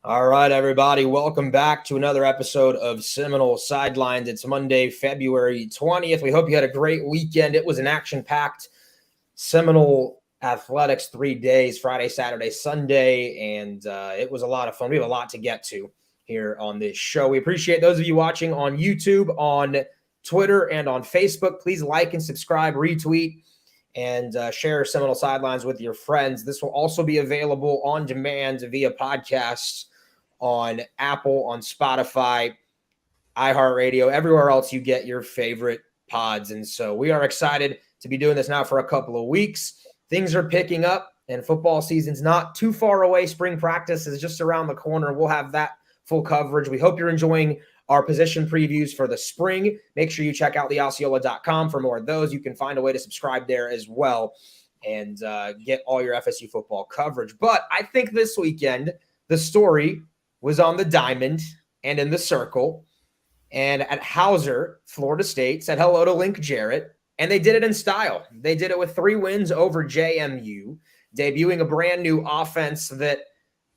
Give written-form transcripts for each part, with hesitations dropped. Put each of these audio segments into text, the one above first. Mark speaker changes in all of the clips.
Speaker 1: All right, everybody. Welcome back to another episode of Seminole Sidelines. It's Monday, February 20th. We hope you had a great weekend. It was an action-packed Seminole athletics 3 days, Friday, Saturday, Sunday, and it was a lot of fun. We have a lot to get to here on this show. We appreciate those of you watching on YouTube, on Twitter, and on Facebook. Please like and subscribe, retweet, and share Seminole Sidelines with your friends. This will also be available on demand via podcasts on Apple, on Spotify, iHeartRadio, everywhere else you get your favorite pods. And so we are excited to be doing this now for a couple of weeks. Things are picking up and football season's not too far away. Spring practice is just around the corner. We'll have that full coverage. We hope you're enjoying our position previews for the spring. Make sure you check out the Osceola.com for more of those. You can find a way to subscribe there as well and get all your FSU football coverage. But I think this weekend, the story was on the diamond and in the circle. And at Howser, Florida State said hello to Link Jarrett, and they did it in style. They did it with 3 wins over JMU, debuting a brand new offense that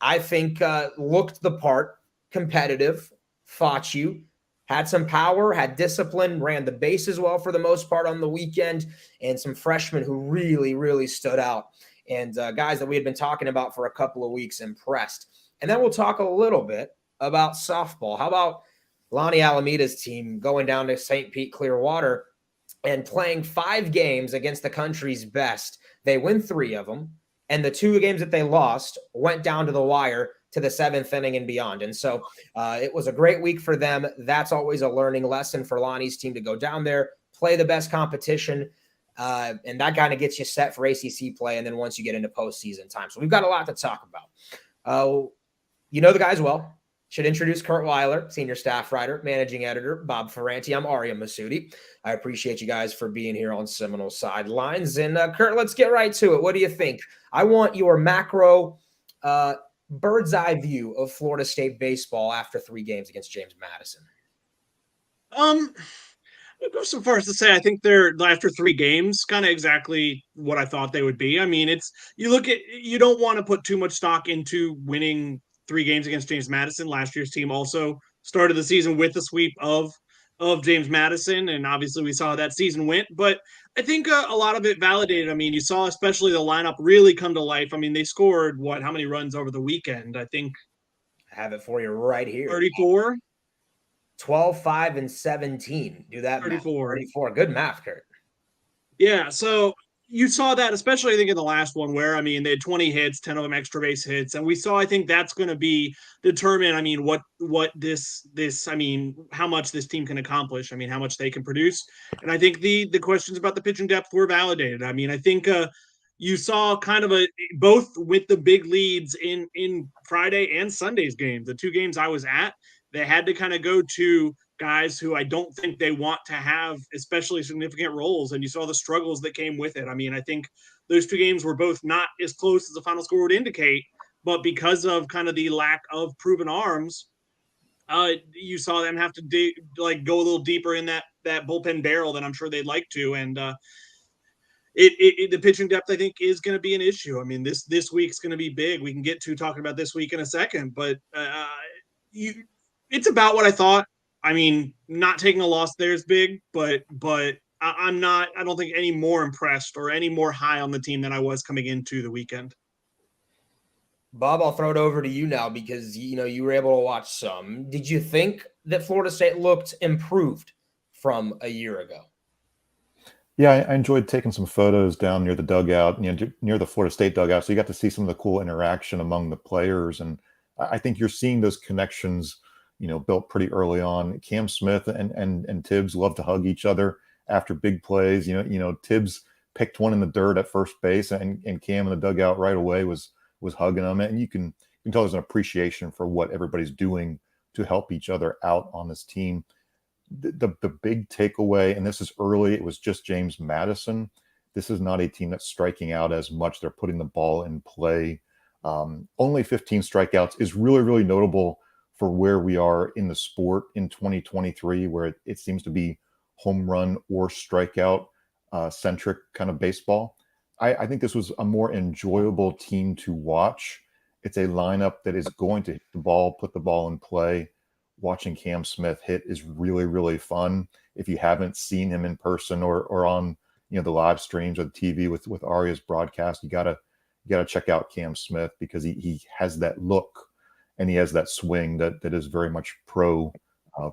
Speaker 1: I think looked the part, competitive, fought you, had some power, had discipline, ran the bases well for the most part on the weekend, and some freshmen who really, really stood out. And guys that we had been talking about for a couple of weeks impressed. And then we'll talk a little bit about softball. How about Lonnie Alameda's team going down to St. Pete Clearwater and playing 5 games against the country's best? They win 3 of them, and the 2 games that they lost went down to the wire to the 7th inning and beyond. And so it was a great week for them. That's always a learning lesson for Lonnie's team to go down there, play the best competition, and that kind of gets you set for ACC play, and then once you get into postseason time. So we've got a lot to talk about. You know the guys well. Should introduce Curt Weiler, senior staff writer, managing editor, Bob Ferrante. I'm Ariya Massoudi. I appreciate you guys for being here on Seminole Sidelines. And Curt, let's get right to it. What do you think? I want your macro bird's eye view of Florida State baseball after 3 games against James Madison.
Speaker 2: I'll go so far as to say I think they're, after 3 games, kind of exactly what I thought they would be. I mean, you don't want to put too much stock into winning 3 games against James Madison. Last year's team also started the season with a sweep of James Madison, and obviously we saw how that season went. But I think a lot of it validated. I mean, you saw especially the lineup really come to life. I mean, they scored how many runs over the weekend? I think
Speaker 1: I have it for you right here.
Speaker 2: 34.
Speaker 1: 12, 5, and 17. Do that
Speaker 2: 34.
Speaker 1: Math. 34. Good math, Curt.
Speaker 2: Yeah, so you saw that, especially I think in the last one where, I mean, they had 20 hits, 10 of them extra base hits. And we saw, I think that's going to be determine, I mean, what this, I mean, how much this team can accomplish. I mean, how much they can produce. And I think the questions about the pitching depth were validated. I mean, I think you saw kind of both with the big leads in Friday and Sunday's games, the 2 games I was at, they had to kind of go to guys who I don't think they want to have especially significant roles. And you saw the struggles that came with it. I mean, I think those 2 games were both not as close as the final score would indicate, but because of kind of the lack of proven arms, you saw them have to go a little deeper in that bullpen barrel than I'm sure they'd like to. And the pitching depth, I think, is going to be an issue. I mean, this week's going to be big. We can get to talking about this week in a second, but it's about what I thought. I mean, not taking a loss there is big, but I don't think any more impressed or any more high on the team than I was coming into the weekend.
Speaker 1: Bob, I'll throw it over to you now because, you were able to watch some. Did you think that Florida State looked improved from a year ago?
Speaker 3: Yeah, I enjoyed taking some photos down near the dugout, near the Florida State dugout. So you got to see some of the cool interaction among the players. And I think you're seeing those connections built pretty early on. Cam Smith and Tibbs love to hug each other after big plays. Tibbs picked one in the dirt at first base, and Cam in the dugout right away was hugging him. And you can tell there's an appreciation for what everybody's doing to help each other out on this team. The big takeaway, and this is early, it was just James Madison. This is not a team that's striking out as much. They're putting the ball in play. Only 15 strikeouts is really, really notable for where we are in the sport in 2023, where it seems to be home run or strikeout centric kind of baseball. I think this was a more enjoyable team to watch. It's a lineup that is going to hit the ball, put the ball in play. Watching Cam Smith hit is really, really fun. If you haven't seen him in person or on the live streams or the TV with Ariya's broadcast, you gotta check out Cam Smith, because he has that look and he has that swing that is very much pro. I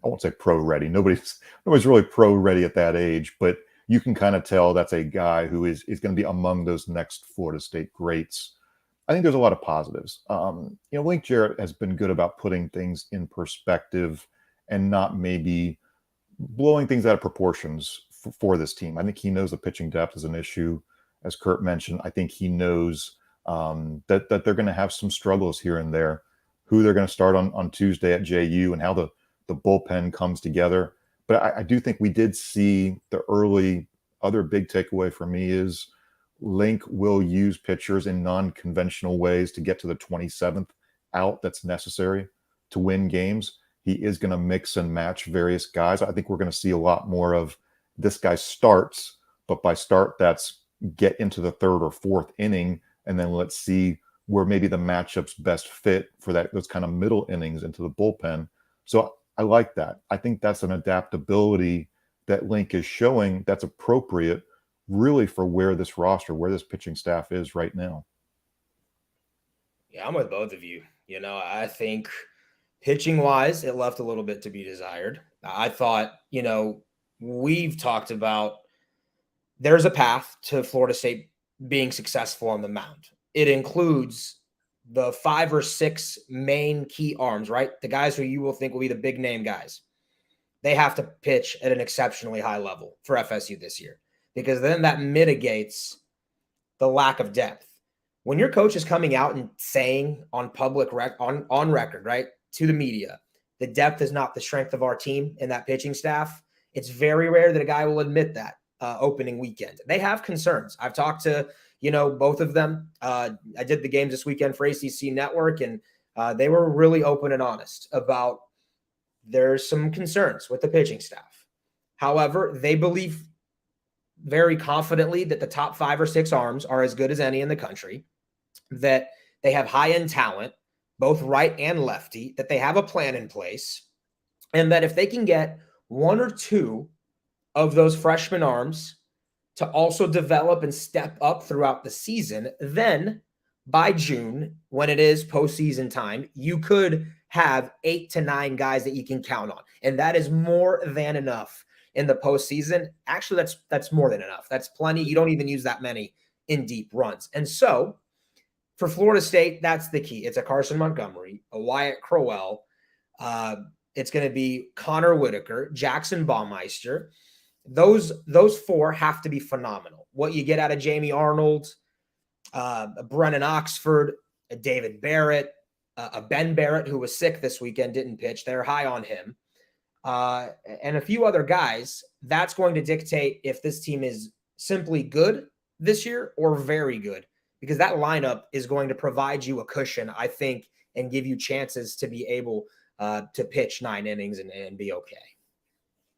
Speaker 3: won't say pro ready. Nobody's really pro ready at that age, but you can kind of tell that's a guy who is going to be among those next Florida State greats. I think there's a lot of positives. Link Jarrett has been good about putting things in perspective and not maybe blowing things out of proportions for this team. I think he knows the pitching depth is an issue, as Curt mentioned. I think he knows that they're going to have some struggles here and there, who they're going to start on Tuesday at JU and how the bullpen comes together. But I do think we did see the early other big takeaway for me is Link will use pitchers in non-conventional ways to get to the 27th out that's necessary to win games. He is going to mix and match various guys. I think we're going to see a lot more of this guy starts, but by start, that's get into the third or fourth inning, and then let's see where maybe the matchup's best fit for those kind of middle innings into the bullpen. So I like that. I think that's an adaptability that Link is showing that's appropriate really for where this pitching staff is right now.
Speaker 1: Yeah, I'm with both of you. I think pitching wise, it left a little bit to be desired. I thought, we've talked about there's a path to Florida State being successful on the mound. It includes the 5 or 6 main key arms, right? The guys who you will think will be the big name guys. They have to pitch at an exceptionally high level for FSU this year, because then that mitigates the lack of depth. When your coach is coming out and saying on public on record, right, to the media, the depth is not the strength of our team and that pitching staff, it's very rare that a guy will admit that opening weekend. They have concerns. I've talked to both of them. I did the games this weekend for ACC Network, and they were really open and honest about there's some concerns with the pitching staff. However, they believe very confidently that the top 5 or 6 arms are as good as any in the country, that they have high-end talent, both right and lefty, that they have a plan in place, and that if they can get 1 or 2 of those freshman arms to also develop and step up throughout the season, then by June, when it is postseason time, you could have 8 to 9 guys that you can count on. And that is more than enough in the postseason. Actually, that's more than enough. That's plenty. You don't even use that many in deep runs. And so for Florida State, that's the key. It's a Carson Montgomery, a Wyatt Crowell. It's going to be Connor Whitaker, Jackson Baumeister. Those 4 have to be phenomenal. What you get out of Jamie Arnold, Brennan Oxford, a David Barrett, a Ben Barrett, who was sick this weekend, didn't pitch. They're high on him. And a few other guys. That's going to dictate if this team is simply good this year or very good, because that lineup is going to provide you a cushion, I think, and give you chances to be able to pitch 9 innings and be okay.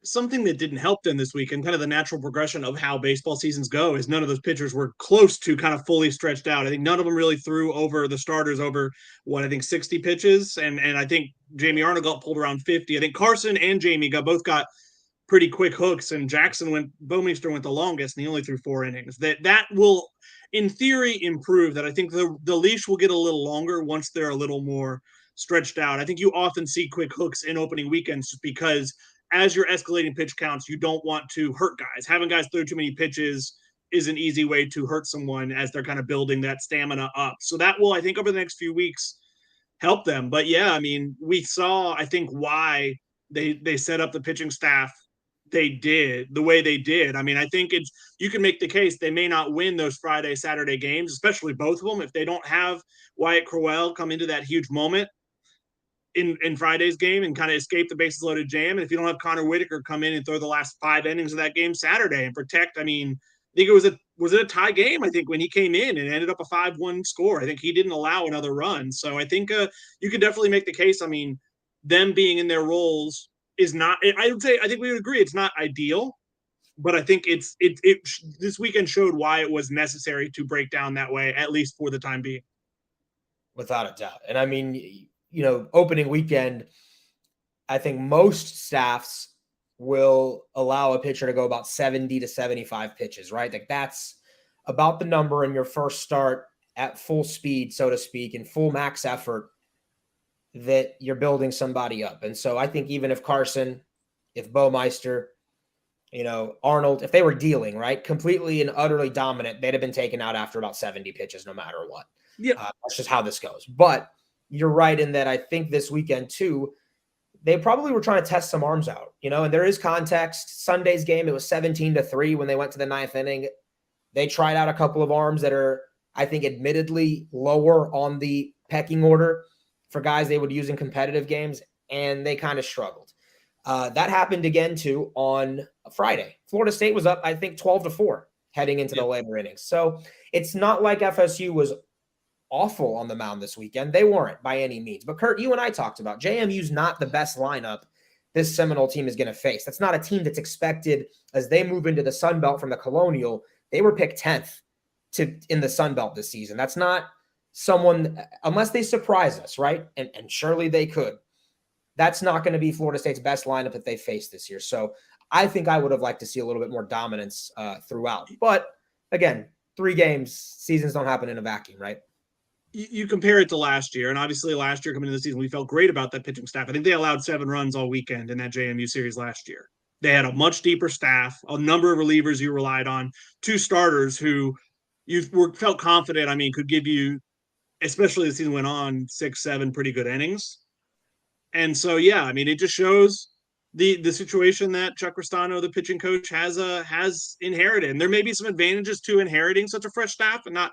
Speaker 2: Something that didn't help them this weekend, kind of the natural progression of how baseball seasons go, is none of those pitchers were close to kind of fully stretched out. I think none of them really threw over the starters over 60 pitches. And I think Jamie Arnold got pulled around 50. I think Carson and Jamie both got pretty quick hooks, and Baumeister went the longest, and he only threw 4 innings. That will, in theory, improve. That I think the leash will get a little longer once they're a little more stretched out. I think you often see quick hooks in opening weekends just because as you're escalating pitch counts, you don't want to hurt guys. Having guys throw too many pitches is an easy way to hurt someone as they're kind of building that stamina up. So that will, I think, over the next few weeks help them. But yeah, I mean, we saw, I think, why they set up the pitching staff the way they did. I mean, I think you can make the case they may not win those Friday, Saturday games, especially both of them, if they don't have Wyatt Crowell come into that huge moment in Friday's game and kind of escape the bases loaded jam. And if you don't have Connor Whitaker come in and throw the last 5 innings of that game Saturday and protect, I mean, I think was it a tie game? I think when he came in and ended up a 5-1 score, I think he didn't allow another run. So I think you could definitely make the case. I mean, them being in their roles is not, I think we would agree it's not ideal, but I think this weekend showed why it was necessary to break down that way, at least for the time being.
Speaker 1: Without a doubt. And I mean, opening weekend, I think most staffs will allow a pitcher to go about 70 to 75 pitches, right? Like that's about the number in your first start at full speed, so to speak, and full max effort that you're building somebody up. And so I think even if Carson, if Baumeister, Arnold, if they were dealing, right, completely and utterly dominant, they'd have been taken out after about 70 pitches, no matter what.
Speaker 2: Yeah.
Speaker 1: That's just how this goes. But you're right in that I think this weekend too, they probably were trying to test some arms out, and there is context. Sunday's game, it was 17-3 when they went to the ninth inning. They tried out a couple of arms that are, I think, admittedly lower on the pecking order for guys they would use in competitive games, and they kind of struggled. That happened again, too, on Friday. Florida State was up, I think, 12-4 heading into the later innings. So it's not like FSU was awful on the mound this weekend. They weren't by any means. But, Curt, you and I talked about JMU's not the best lineup this Seminole team is going to face. That's not a team that's expected as they move into the Sun Belt from the Colonial. They were picked 10th in the Sun Belt this season. That's not someone, unless they surprise us, right? And surely they could. That's not going to be Florida State's best lineup that they face this year. So I think I would have liked to see a little bit more dominance throughout. But again, 3 games, seasons don't happen in a vacuum, right?
Speaker 2: You compare it to last year, and obviously last year coming into the season, we felt great about that pitching staff. I think they allowed 7 runs all weekend in that JMU series last year. They had a much deeper staff, a number of relievers you relied on, 2 starters who you felt confident, could give you, especially as the season went on, 6-7 pretty good innings. And so, it just shows the situation that Chuck Ristano, the pitching coach, has inherited. And there may be some advantages to inheriting such a fresh staff and not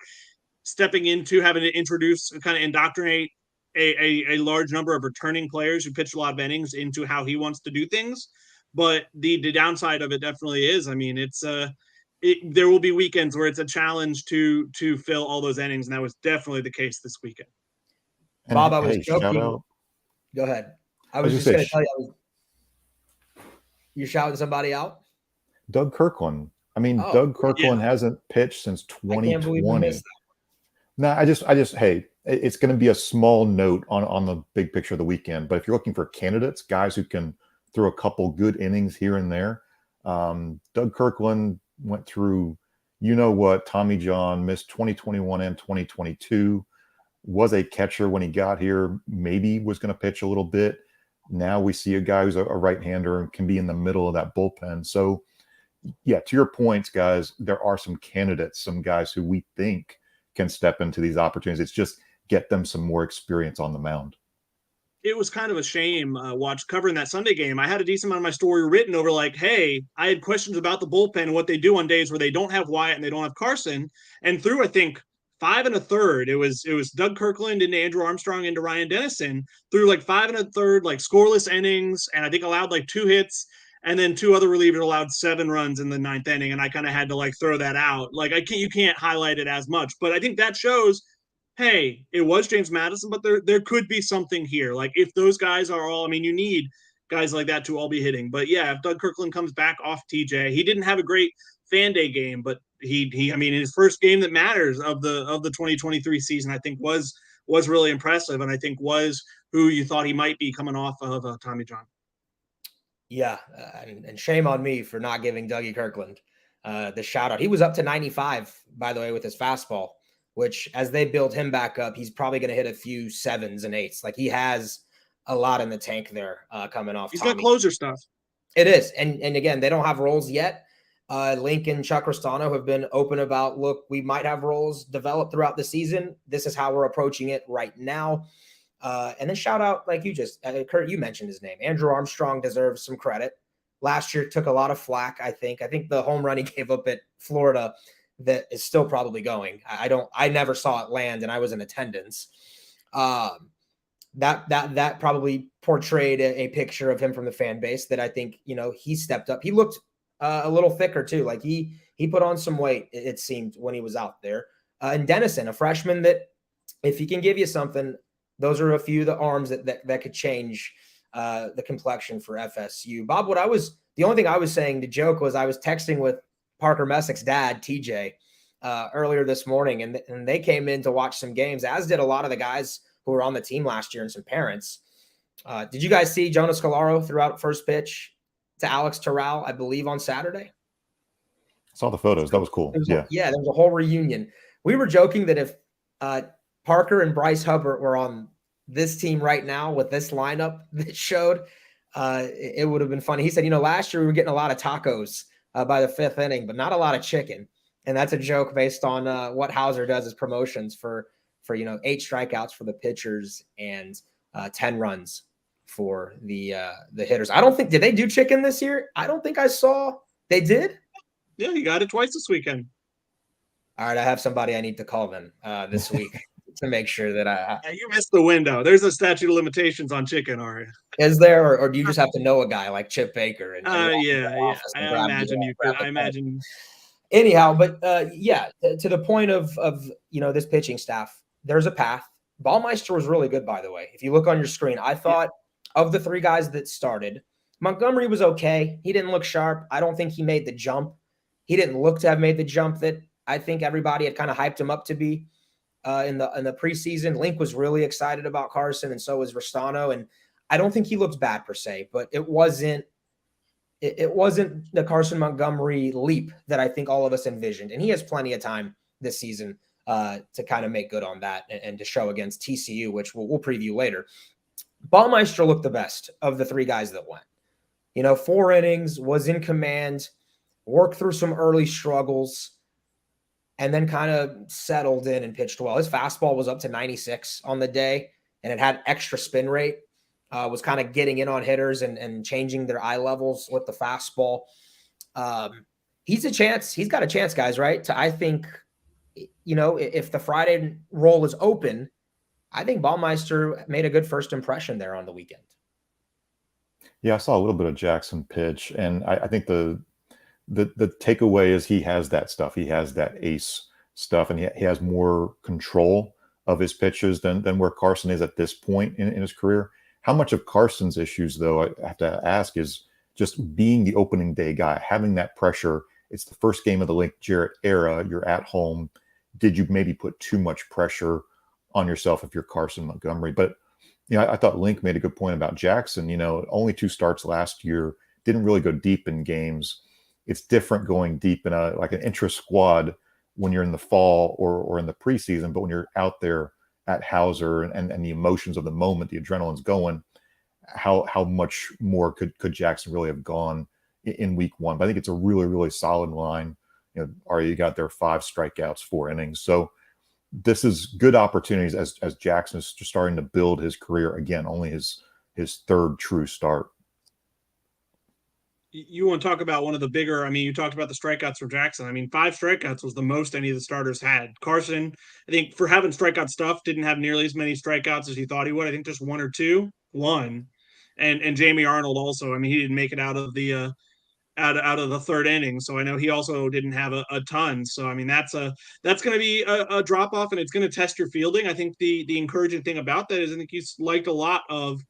Speaker 2: stepping into having to introduce, kind of indoctrinate a large number of returning players who pitch a lot of innings into how he wants to do things. But the downside of it definitely is, there will be weekends where it's a challenge to fill all those innings, and that was definitely the case this weekend.
Speaker 3: And
Speaker 1: Bob, I was
Speaker 3: shout
Speaker 1: joking.
Speaker 3: out.
Speaker 1: Go ahead. I was just going to tell you, you're shouting somebody out?
Speaker 3: Doug Kirkland. Doug Kirkland hasn't pitched since 2020. I can't believe we missed that. No, I just, hey, it's going to be a small note on the big picture of the weekend. But if you're looking for candidates, guys who can throw a couple good innings here and there, Doug Kirkland went through, Tommy John, missed 2021 and 2022, was a catcher when he got here, maybe was going to pitch a little bit. Now we see a guy who's a right-hander and can be in the middle of that bullpen. So, yeah, to your points, guys, there are some candidates, some guys who we think can step into these opportunities. It's just get them some more experience on the mound.
Speaker 2: It was kind of a shame covering that Sunday game. I had a decent amount of my story written over hey, I had questions about the bullpen and what they do on days where they don't have Wyatt and they don't have Carson. And through, I think, 5 1/3, it was Doug Kirkland into Andrew Armstrong into Ryan Dennison through 5 1/3, scoreless innings, and I think allowed 2 hits, and then 2 other relievers allowed 7 runs in the 9th inning, and I kind of had to throw that out. You can't highlight it as much, but I think that shows, hey, it was James Madison, but there could be something here. If those guys are all, you need guys like that to all be hitting. But yeah, if Doug Kirkland comes back off TJ, he didn't have a great fan day game, but he in his first game that matters of the 2023 season, I think was really impressive, and I think was who you thought he might be coming off of Tommy John.
Speaker 1: Yeah, and shame on me for not giving Dougie Kirkland the shout out. He was up to 95, by the way, with his fastball, which as they build him back up, he's probably going to hit a few 7s and 8s. He has a lot in the tank there coming off.
Speaker 2: He's got closer stuff.
Speaker 1: It is. And again, they don't have roles yet. Link and Chuck Ristano have been open about, look, we might have roles developed throughout the season. This is how we're approaching it right now. And then shout out, like you just, Curt, you mentioned his name. Andrew Armstrong deserves some credit. Last year took a lot of flack, I think. I think the home run he gave up at Florida that is still probably going. I never saw it land, and I was in attendance. That probably portrayed a picture of him from the fan base that I think, he stepped up. He looked a little thicker too. He put on some weight, it seemed, when he was out there. And Dennison, a freshman that if he can give you something, those are a few of the arms that could change the complexion for FSU. Bob, the only thing I was saying to joke was I was texting with Parker Messick's dad, TJ, earlier this morning, and they came in to watch some games, as did a lot of the guys who were on the team last year and some parents. Did you guys see Jonas Scalaro throw out first pitch to Alex Terrell, I believe, on Saturday?
Speaker 3: Saw the photos. That was cool.
Speaker 1: There was a whole reunion. We were joking that if Parker and Bryce Hubbard were on this team right now with this lineup that showed, it would have been funny. He said, last year we were getting a lot of tacos by the fifth inning, but not a lot of chicken. And that's a joke based on what Howser does as promotions for 8 strikeouts for the pitchers and 10 runs for the hitters. I don't think, did they do chicken this year? I don't think I saw. They did?
Speaker 2: Yeah, you got it twice this weekend.
Speaker 1: All right, I have somebody I need to call then this week to make sure that
Speaker 2: you missed the window. There's a statute of limitations on chicken, Ariya.
Speaker 1: Is there, or do you just have to know a guy like Chip Baker? And
Speaker 2: yeah. I imagine you could. I imagine.
Speaker 1: Anyhow, but to the point of this pitching staff, there's a path. Ballmeister was really good, by the way. If you look on your screen, I thought of the 3 guys that started, Montgomery was okay. He didn't look sharp. I don't think he made the jump. He didn't look to have made the jump that I think everybody had kind of hyped him up to be in the preseason. Link was really excited about Carson, and so was Restano. And I don't think he looked bad per se, but it wasn't the Carson Montgomery leap that I think all of us envisioned. And he has plenty of time this season to kind of make good on that and to show against TCU, which we'll preview later. Ballmeister looked the best of the 3 guys that went. 4 innings, was in command, worked through some early struggles, and then kind of settled in and pitched well. His fastball was up to 96 on the day, and it had extra spin rate. Was kind of getting in on hitters and changing their eye levels with the fastball. He's got a chance, guys, right? I think, if the Friday role is open, I think Ballmeister made a good first impression there on the weekend.
Speaker 3: Yeah, I saw a little bit of Jackson pitch, and I think the takeaway is he has that stuff. He has that ace stuff, and he has more control of his pitches than where Carson is at this point in his career. How much of Carson's issues, though, I have to ask, is just being the opening day guy, having that pressure. It's the first game of the Link Jarrett era. You're at home. Did you maybe put too much pressure on yourself if you're Carson Montgomery? But I thought Link made a good point about Jackson. Only 2 starts last year, didn't really go deep in games. It's different going deep in an intra squad when you're in the fall or in the preseason, but when you're out there at Howser and the emotions of the moment, the adrenaline's going, how much more could Jackson really have gone in week 1? But I think it's a really, really solid line. You got there 5 strikeouts, 4 innings. So this is good opportunities as Jackson is just starting to build his career again, only his 3rd true start.
Speaker 2: You want to talk about one of the bigger, you talked about the strikeouts for Jackson. 5 strikeouts was the most any of the starters had. Carson, I think for having strikeout stuff, didn't have nearly as many strikeouts as he thought he would. I think just 1 or 2. And Jamie Arnold also, he didn't make it out of the out of the 3rd inning. So I know he also didn't have a ton. So, that's going to be a drop off, and it's going to test your fielding. I think the encouraging thing about that is I think you liked a lot of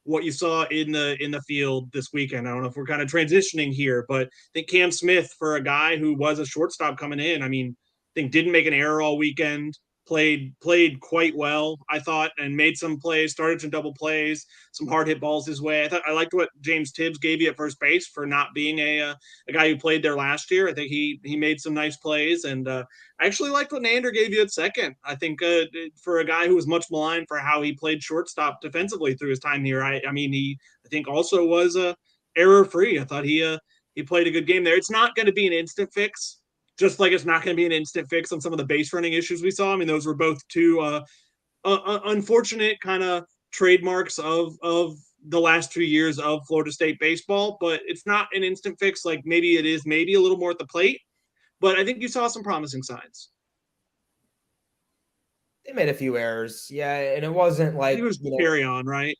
Speaker 2: what you saw in the field this weekend. I don't know if we're kind of transitioning here, but I think Cam Smith, for a guy who was a shortstop coming in, I think didn't make an error all weekend, played quite well, I thought, and made some plays, started some double plays, some hard hit balls his way. I liked what James Tibbs gave you at first base for not being a guy who played there last year. I think he made some nice plays, and I actually liked what Nander gave you at second. I think for a guy who was much maligned for how he played shortstop defensively through his time here, I think also was error free. I thought he played a good game there. It's not going to be an instant fix. Just like it's not going to be an instant fix on some of the base running issues we saw. Those were both 2 unfortunate kind of trademarks of the last 2 years of Florida State baseball, but it's not an instant fix. Like maybe it is maybe a little more at the plate, but I think you saw some promising signs.
Speaker 1: They made a few errors. Yeah, and it wasn't like
Speaker 2: it was carry on, right?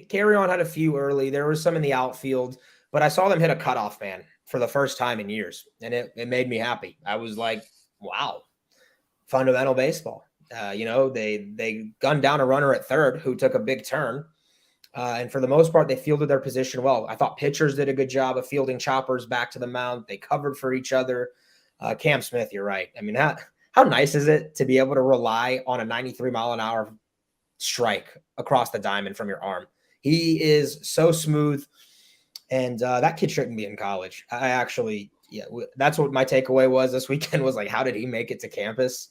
Speaker 1: Carry on had a few early. There was some in the outfield, but I saw them hit a cutoff man for the first time in years, and it made me happy. I was like, wow, fundamental baseball. They gunned down a runner at 3rd who took a big turn, and for the most part, they fielded their position well. I thought pitchers did a good job of fielding choppers back to the mound. They covered for each other. Cam Smith, you're right. I mean, how nice is it to be able to rely on a 93-mile-an-hour strike across the diamond from your arm? He is so smooth, and that kid shouldn't be in college. That's what my takeaway was this weekend was like, how did he make it to campus?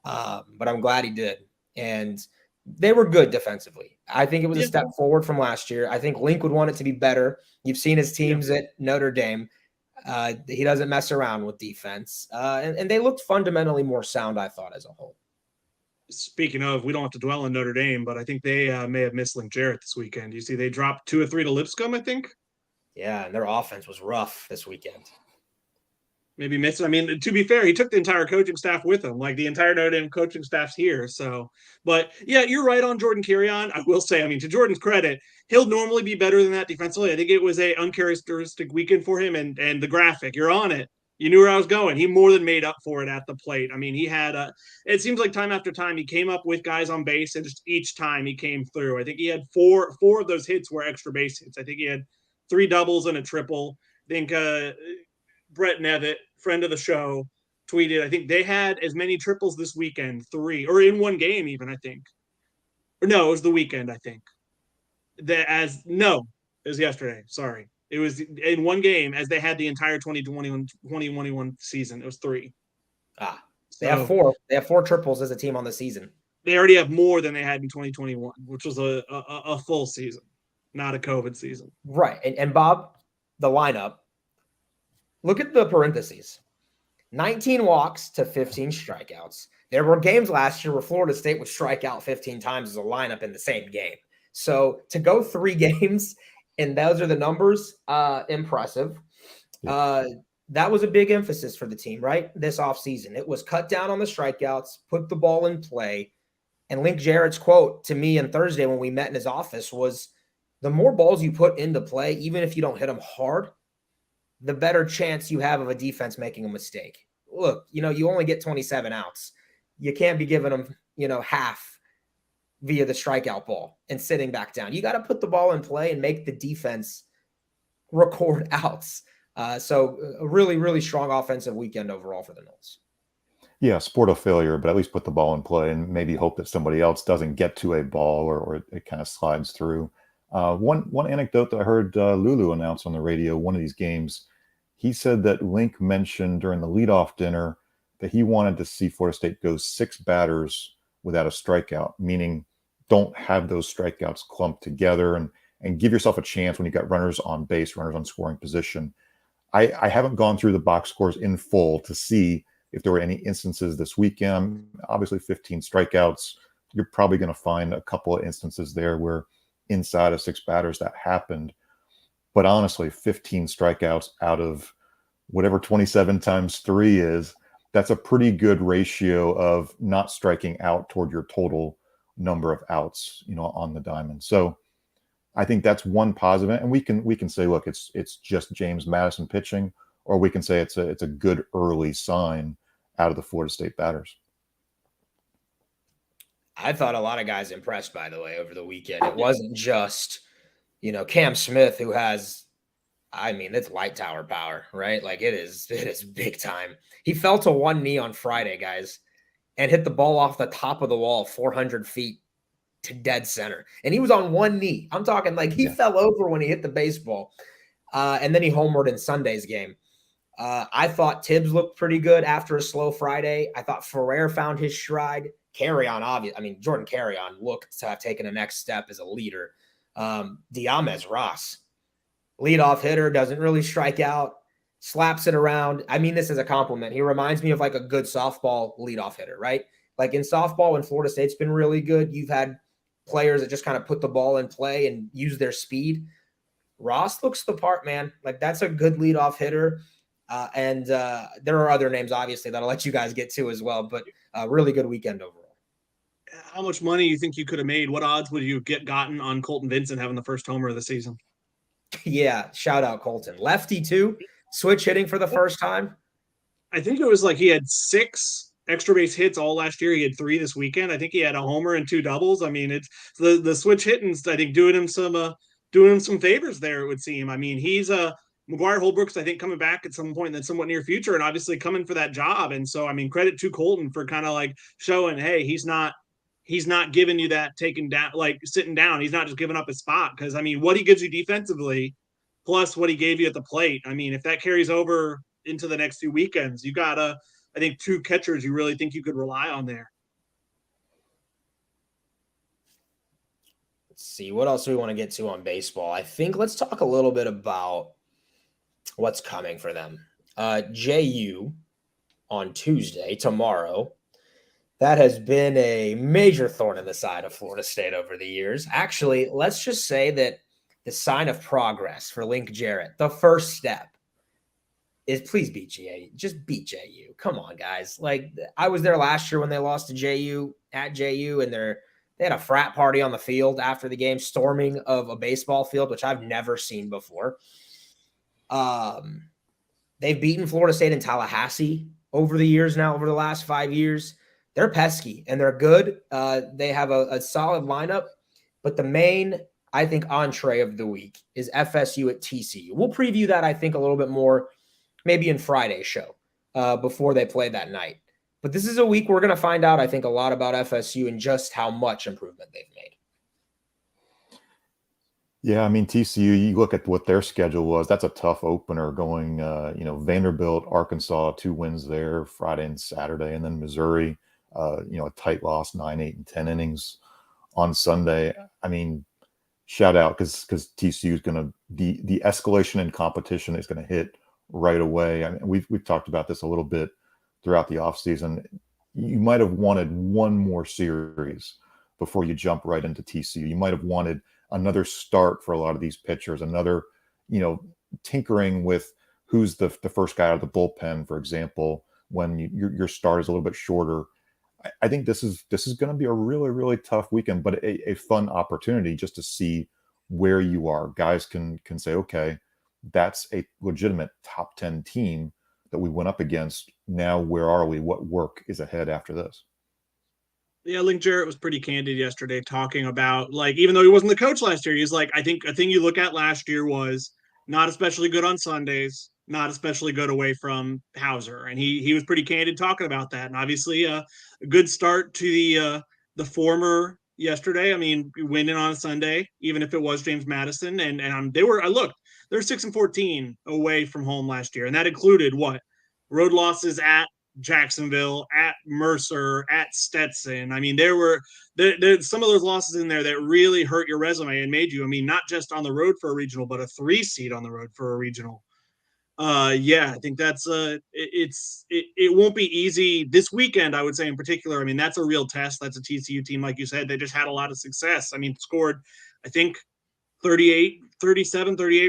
Speaker 1: But I'm glad he did. And they were good defensively. I think it was a step forward from last year. I think Link would want it to be better. You've seen his teams at Notre Dame. He doesn't mess around with defense. And they looked fundamentally more sound, I thought, as a whole.
Speaker 2: Speaking of, we don't have to dwell on Notre Dame, but I think they may have missed Link Jarrett this weekend. You see, they dropped 2 or 3 to Lipscomb, I think.
Speaker 1: Yeah, and their offense was rough this weekend.
Speaker 2: Maybe missed. I mean, to be fair, he took the entire coaching staff with him. Like the entire Notre Dame coaching staff's here. So, but yeah, you're right on Jordan Carrion. I will say, I mean, to Jordan's credit, he'll normally be better than that defensively. I think it was a uncharacteristic weekend for him. And the graphic, you're on it. You knew where I was going. He more than made up for it at the plate. I mean, he had it seems like time after time he came up with guys on base, and just each time he came through. I think he had four of those hits were extra base hits. I think he had 3 doubles and a triple. I think Brett Nevitt, friend of the show, tweeted, I think they had as many triples this weekend, 3, or in one game even, I think. Or no, it was the weekend, I think. It was yesterday. Sorry. It was in one game as they had the entire 2021 season. It was 3.
Speaker 1: They have 4. They have 4 triples as a team on the season.
Speaker 2: They already have more than they had in 2021, which was a full season, not a COVID season.
Speaker 1: Right. And Bob, the lineup, look at the parentheses. 19 walks to 15 strikeouts. There were games last year where Florida State would strike out 15 times as a lineup in the same game. So to go 3 games, and those are the numbers, impressive. That was a big emphasis for the team, right? This offseason. It was cut down on the strikeouts, put the ball in play. And Link Jarrett's quote to me on Thursday when we met in his office was, the more balls you put into play, even if you don't hit them hard, the better chance you have of a defense making a mistake. Look, you only get 27 outs. You can't be giving them, half via the strikeout ball and sitting back down. You got to put the ball in play and make the defense record outs. So a really, really strong offensive weekend overall for the Noles.
Speaker 3: Yeah, sport of failure, but at least put the ball in play and maybe hope that somebody else doesn't get to a ball or it kind of slides through. One anecdote that I heard Lulu announce on the radio one of these games, he said that Link mentioned during the leadoff dinner that he wanted to see Florida State go 6 batters without a strikeout, meaning don't have those strikeouts clumped together and give yourself a chance when you got runners on base, runners on scoring position. I haven't gone through the box scores in full to see if there were any instances this weekend. Obviously 15 strikeouts, you're probably going to find a couple of instances there where inside of 6 batters that happened. But honestly, 15 strikeouts out of whatever 27 times 3 is, that's a pretty good ratio of not striking out toward your total number of outs, on the diamond. So I think that's one positive. And we can say, look, it's just James Madison pitching, or we can say it's a good early sign out of the Florida State batters.
Speaker 1: I thought a lot of guys impressed, by the way, over the weekend. It wasn't just, Cam Smith, who has, it's light tower power, right? Like it is big time. He fell to one knee on Friday, guys, and hit the ball off the top of the wall, 400 feet to dead center. And he was on one knee. I'm talking like he fell over when he hit the baseball. And then he homered in Sunday's game. I thought Tibbs looked pretty good after a slow Friday. I thought Ferrer found his stride. Jordan Carrion looked to have taken a next step as a leader. Diamez Ross, leadoff hitter, doesn't really strike out, slaps it around. I mean this as a compliment. He reminds me of like a good softball leadoff hitter, right? Like in softball, when Florida State's been really good, you've had players that just kind of put the ball in play and use their speed. Ross looks the part, man. Like that's a good leadoff hitter. And there are other names, obviously, that I'll let you guys get to as well, but a really good weekend overall.
Speaker 2: How much money you think you could have made? What odds would you gotten on Colton Vincent having the first homer of the season?
Speaker 1: Yeah, shout out Colton. Lefty too, switch hitting for the first time.
Speaker 2: I think it was like he had 6 extra base hits all last year. He had 3 this weekend. I think he had a homer and 2 doubles. I mean, it's the switch hitting's, I think, doing him some favors there, it would seem. I mean, he's McGuire Holbrook's, I think, coming back at some point in the somewhat near future and obviously coming for that job. And so, I mean, credit to Colton for kind of like showing, hey, he's not giving you that taking down, like sitting down. He's not just giving up his spot. Because, I mean, what he gives you defensively plus what he gave you at the plate, I mean, if that carries over into the next 2 weekends, you got, I think, 2 catchers you really think you could rely on there.
Speaker 1: Let's see, what else do we want to get to on baseball? I think let's talk a little bit about what's coming for them. JU on Tuesday, tomorrow. That has been a major thorn in the side of Florida State over the years. Actually, let's just say that the sign of progress for Link Jarrett, the first step, is please beat JU. Just beat JU. Come on, guys. Like, I was there last year when they lost to JU at JU, and they had a frat party on the field after the game, storming of a baseball field, which I've never seen before. They've beaten Florida State in Tallahassee over the years now, over the last 5 years. They're pesky and they're good. They have a solid lineup, but the main, I think, entree of the week is FSU at TCU. We'll preview that, I think, a little bit more maybe in Friday's show before they play that night. But this is a week we're going to find out, I think, a lot about FSU and just how much improvement they've made.
Speaker 3: Yeah, I mean, TCU, you look at what their schedule was, that's a tough opener going, Vanderbilt, Arkansas, 2 wins there, Friday and Saturday, and then Missouri, a tight loss, 9, 8, and 10 innings on Sunday. I mean, shout out because TCU is going to, the escalation in competition is going to hit right away. I mean, we've talked about this a little bit throughout the offseason. You might have wanted one more series before you jump right into TCU. You might have wanted another start for a lot of these pitchers, another, tinkering with who's the first guy out of the bullpen, for example, when your start is a little bit shorter. I think this is going to be a really, really tough weekend, but a fun opportunity just to see where you are. Guys can say, okay, that's a legitimate top 10 team that we went up against. Now, where are we? What work is ahead after this?
Speaker 2: Yeah, Link Jarrett was pretty candid yesterday talking about, like, even though he wasn't the coach last year, he's like, I think a thing you look at last year was not especially good on Sundays, not especially good away from Howser. And he was pretty candid talking about that. And obviously a good start to the former yesterday. I mean, winning on a Sunday, even if it was James Madison. And I looked, they're 6-14 away from home last year. And that included what? Road losses at Jacksonville, at Mercer, at Stetson. I mean, there were some of those losses in there that really hurt your resume and made you, I mean, not just on the road for a regional, but a 3 seed on the road for a regional. Yeah, I think that's it won't be easy this weekend, I would say in particular. I mean, that's a real test. That's a TCU team, like you said, they just had a lot of success. I mean, scored, I think 38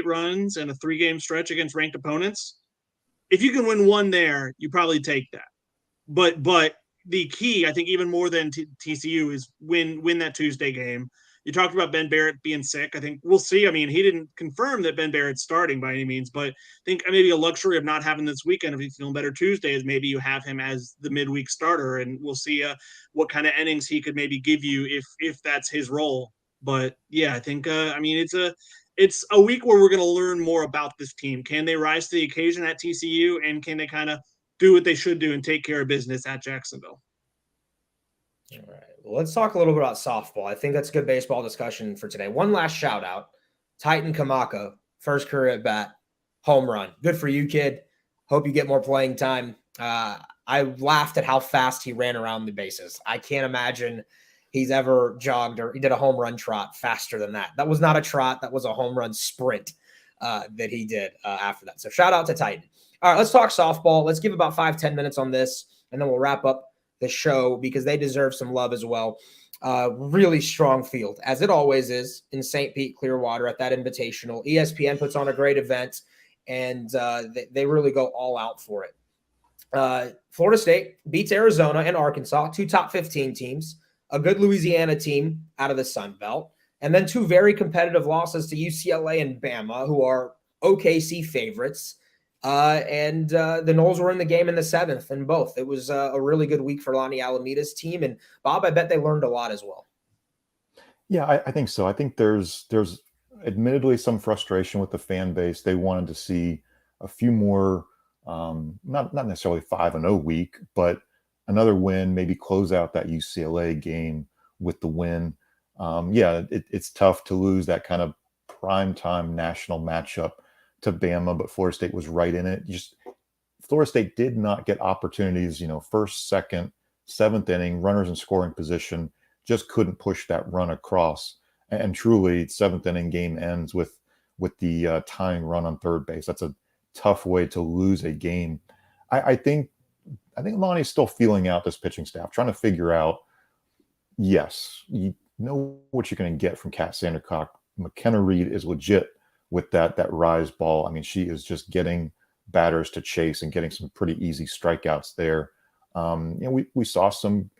Speaker 2: runs in a 3-game stretch against ranked opponents. If you can win one there, you probably take that. But the key, I think, even more than TCU is win that Tuesday game. You talked about Ben Barrett being sick. I think we'll see. I mean, he didn't confirm that Ben Barrett's starting by any means, but I think maybe a luxury of not having this weekend, if he's feeling better Tuesday, is maybe you have him as the midweek starter, and we'll see what kind of innings he could maybe give you if that's his role. But yeah, I think I mean, it's a week where we're going to learn more about this team. Can they rise to the occasion at TCU, and can they kind of do what they should do and take care of business at Jacksonville?
Speaker 1: All right. Well, let's talk a little bit about softball. I think that's a good baseball discussion for today. One last shout out. Titan Kamaka, first career at bat, home run. Good for you, kid. Hope you get more playing time. I laughed at how fast he ran around the bases. I can't imagine he's ever jogged or he did a home run trot faster than that. That was not a trot. That was a home run sprint that he did after that. So shout out to Titan. All right, let's talk softball. Let's give about 5-10 minutes on this, and then we'll wrap up the show because they deserve some love as well. Really strong field, as it always is in St. Pete, Clearwater at that Invitational. ESPN puts on a great event, and they really go all out for it. Florida State beats Arizona and Arkansas, 2 top 15 teams, a good Louisiana team out of the Sun Belt, and then 2 very competitive losses to UCLA and Bama, who are OKC favorites. And the Noles were in the game in the 7th in both. It was a really good week for Lonnie Alameda's team. And Bob, I bet they learned a lot as well.
Speaker 3: Yeah, I think so. I think there's admittedly some frustration with the fan base. They wanted to see a few more, not necessarily 5-0 week, but another win, maybe close out that UCLA game with the win. It's tough to lose that kind of primetime national matchup to Bama, but Florida State was right in it. Florida State did not get opportunities, first, second, seventh inning, runners in scoring position, just couldn't push that run across. And truly, seventh inning game ends with the tying run on third base. That's a tough way to lose a game. I think Lonnie's still feeling out this pitching staff, trying to figure out, yes, you know what you're going to get from Kat Sandercock. McKenna Reed is legit with that rise ball. I mean, she is just getting batters to chase and getting some pretty easy strikeouts there. We saw some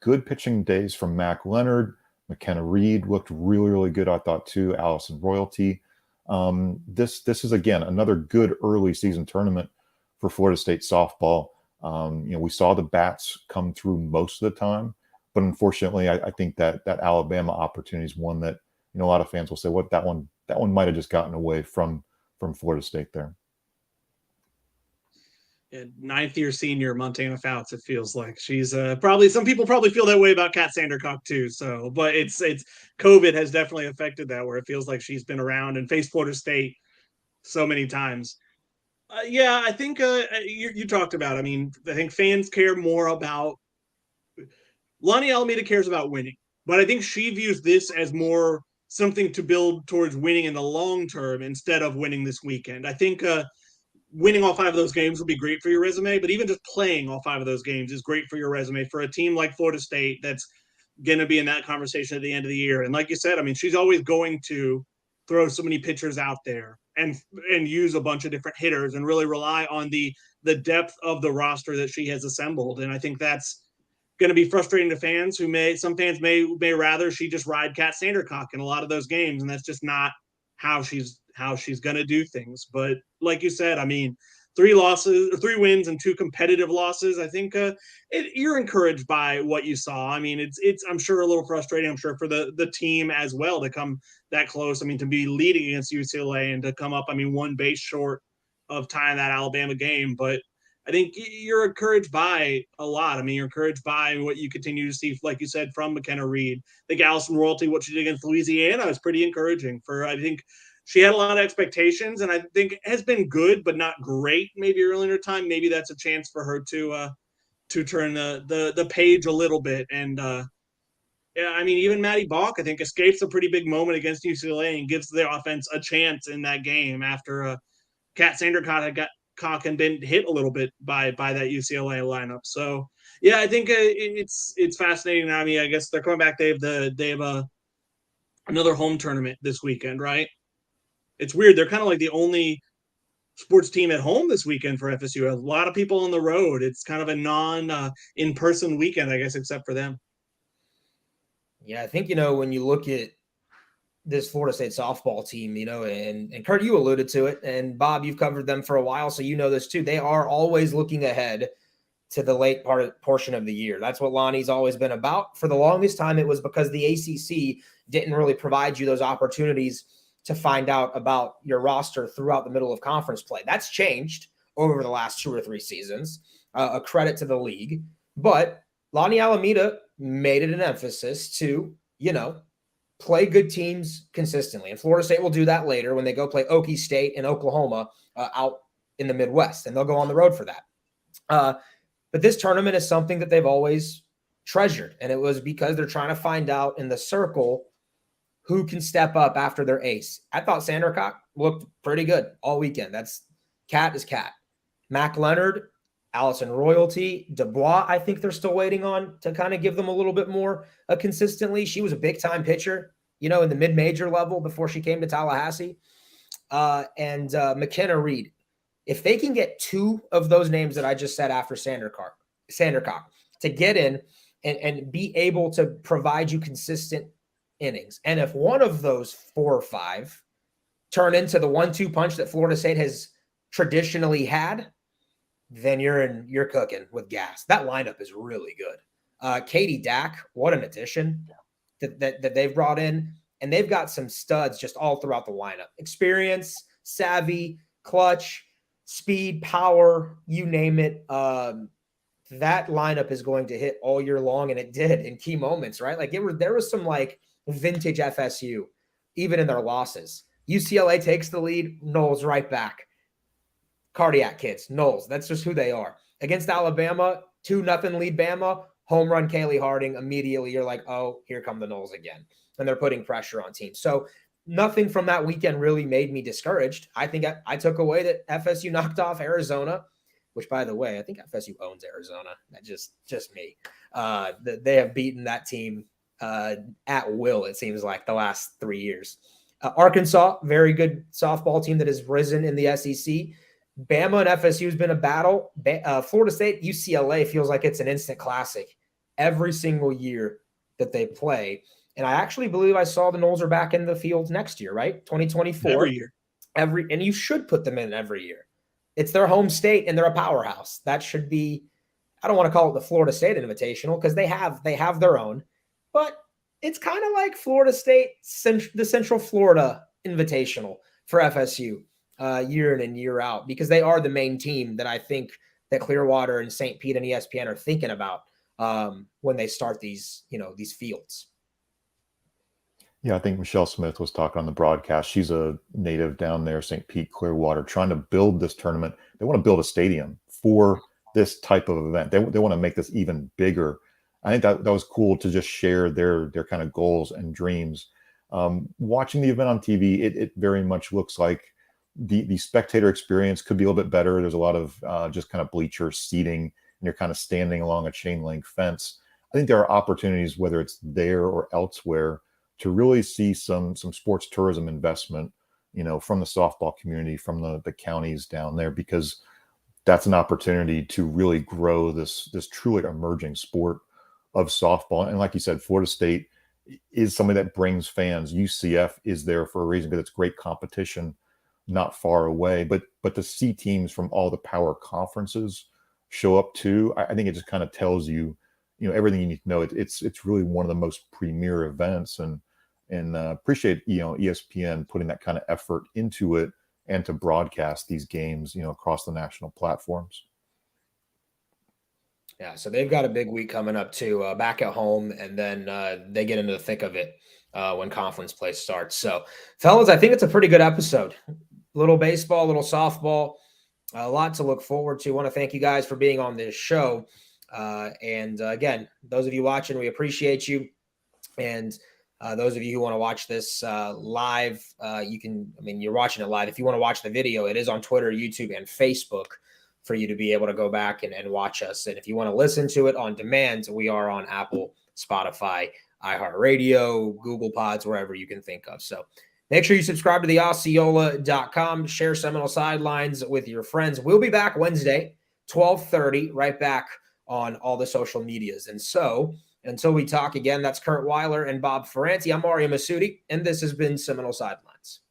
Speaker 3: good pitching days from Mac Leonard. McKenna Reed looked really, really good, I thought, too. Allison Royalty. This is, again, another good early season tournament for Florida State softball. We saw the bats come through most of the time, but unfortunately, I think that Alabama opportunity is one that a lot of fans will say, "What, that one might have just gotten away from Florida State there."
Speaker 2: And ninth-year senior Montana Fouts, it feels like she's probably, some people probably feel that way about Kat Sandercock too. So, but it's COVID has definitely affected that, where it feels like she's been around and faced Florida State so many times. I think you talked about. I mean, I think fans care more about, Lonnie Alameda cares about winning, but I think she views this as more something to build towards winning in the long term instead of winning this weekend. I think winning all 5 of those games will be great for your resume, but even just playing all 5 of those games is great for your resume for a team like Florida State that's going to be in that conversation at the end of the year. And like you said, I mean, she's always going to throw so many pitchers out there and use a bunch of different hitters and really rely on the depth of the roster that she has assembled. And I think that's going to be frustrating to fans some fans may rather she just ride Kat Sandercock in a lot of those games. And that's just not how she's going to do things. But like you said, I mean, 3 wins and 2 competitive losses. I think you're encouraged by what you saw. I mean, it's I'm sure a little frustrating. I'm sure for the team as well to come that close. I mean, to be leading against UCLA and to come up, I mean, 1 base short of tying that Alabama game. But I think you're encouraged by a lot. I mean, you're encouraged by what you continue to see, like you said, from McKenna Reed. I think Allison Royalty, what she did against Louisiana, is pretty encouraging. I think she had a lot of expectations, and I think has been good, but not great. Maybe early in her time, maybe that's a chance for her to turn the page a little bit. And I mean, even Maddie Balk, I think, escapes a pretty big moment against UCLA and gives the offense a chance in that game after Kat Sandercock had got and been hit a little bit by that UCLA lineup. So yeah, I think it's fascinating. I mean, I guess they're coming back. They have another home tournament this weekend, right? It's weird. They're kind of like the only sports team at home this weekend for FSU. A lot of people on the road. It's kind of a in-person weekend, I guess, except for them.
Speaker 1: Yeah, I think, when you look at this Florida State softball team, and Curt, you alluded to it, and Bob, you've covered them for a while, so you know this too. They are always looking ahead to the late portion of the year. That's what Lonnie's always been about. For the longest time, it was because the ACC didn't really provide you those opportunities to find out about your roster throughout the middle of conference play. That's changed over the last 2 or 3 seasons, a credit to the league. But Lonnie Alameda made it an emphasis to, play good teams consistently. And Florida State will do that later when they go play Okie State and Oklahoma out in the Midwest, and they'll go on the road for that. But this tournament is something that they've always treasured, and it was because they're trying to find out in the circle who can step up after their ace. I thought Sandercock looked pretty good all weekend. That's Cat is Cat. Mac Leonard, Allison Royalty, Dubois, I think they're still waiting on to kind of give them a little bit more consistently. She was a big-time pitcher, in the mid-major level before she came to Tallahassee. And McKenna Reed. If they can get 2 of those names that I just said after Sandercock to get in and be able to provide you consistent innings, and if one of those 4 or 5 turn into the 1-2 punch that Florida State has traditionally had, then you're cooking with gas. That lineup is really good. Katie Dack, what an addition that they've brought in. and they've got some studs just all throughout the lineup. Experience, savvy, clutch, speed, power, you name it. That lineup is going to hit all year long, and it did in key moments, right? Like there was some like vintage FSU, even in their losses. UCLA takes the lead, Noles right back. Cardiac kids, Noles, that's just who they are. Against Alabama, 2-0 lead Bama, home run Kaylee Harding, immediately you're like, oh, here come the Noles again. And they're putting pressure on teams. So nothing from that weekend really made me discouraged. I think I took away that FSU knocked off Arizona, which, by the way, I think FSU owns Arizona. That's just me. They have beaten that team at will, it seems like, the last 3 years. Arkansas, very good softball team that has risen in the SEC. Bama and FSU has been a battle. Florida State, UCLA feels like it's an instant classic every single year that they play. And I actually believe I saw the Noles are back in the field next year, right? 2024.
Speaker 2: Every year.
Speaker 1: And you should put them in every year. It's their home state and they're a powerhouse. That should be, I don't want to call it the Florida State Invitational because they have their own, but it's kind of like Florida State, the Central Florida Invitational for FSU year in and year out, because they are the main team that I think that Clearwater and St. Pete and ESPN are thinking about when they start these fields.
Speaker 3: Yeah, I think Michelle Smith was talking on the broadcast. She's a native down there, St. Pete, Clearwater, trying to build this tournament. They want to build a stadium for this type of event. They want to make this even bigger. I think that was cool to just share their kind of goals and dreams. Watching the event on TV, it very much looks like the spectator experience could be a little bit better. There's a lot of just kind of bleacher seating, and you're kind of standing along a chain link fence. I think there are opportunities, whether it's there or elsewhere, to really see some sports tourism investment, from the softball community, from the counties down there, because that's an opportunity to really grow this truly emerging sport of softball. And like you said, Florida State is somebody that brings fans. UCF is there for a reason, because it's great competition not far away. But to see teams from all the power conferences show up too, I think it just kind of tells you, everything you need to know. It's really one of the most premier events, and appreciate ESPN putting that kind of effort into it and to broadcast these games across the national platforms.
Speaker 1: Yeah, so they've got a big week coming up too, back at home, and then they get into the thick of it when conference play starts. So, fellas, I think it's a pretty good episode. Little baseball, little softball, a lot to look forward to. I want to thank you guys for being on this show. And again, those of you watching, we appreciate you. And those of you who want to watch this live, you're watching it live. If you want to watch the video, it is on Twitter, YouTube, and Facebook for you to be able to go back and watch us. And if you want to listen to it on demand, we are on Apple, Spotify, iHeartRadio, Google Pods, wherever you can think of. So make sure you subscribe to the Osceola.com, share Seminole Sidelines with your friends. We'll be back Wednesday, 12:30, right back on all the social medias. And so until we talk again, that's Curt Weiler and Bob Ferrante. I'm Ariya Massoudi, and this has been Seminole Sidelines.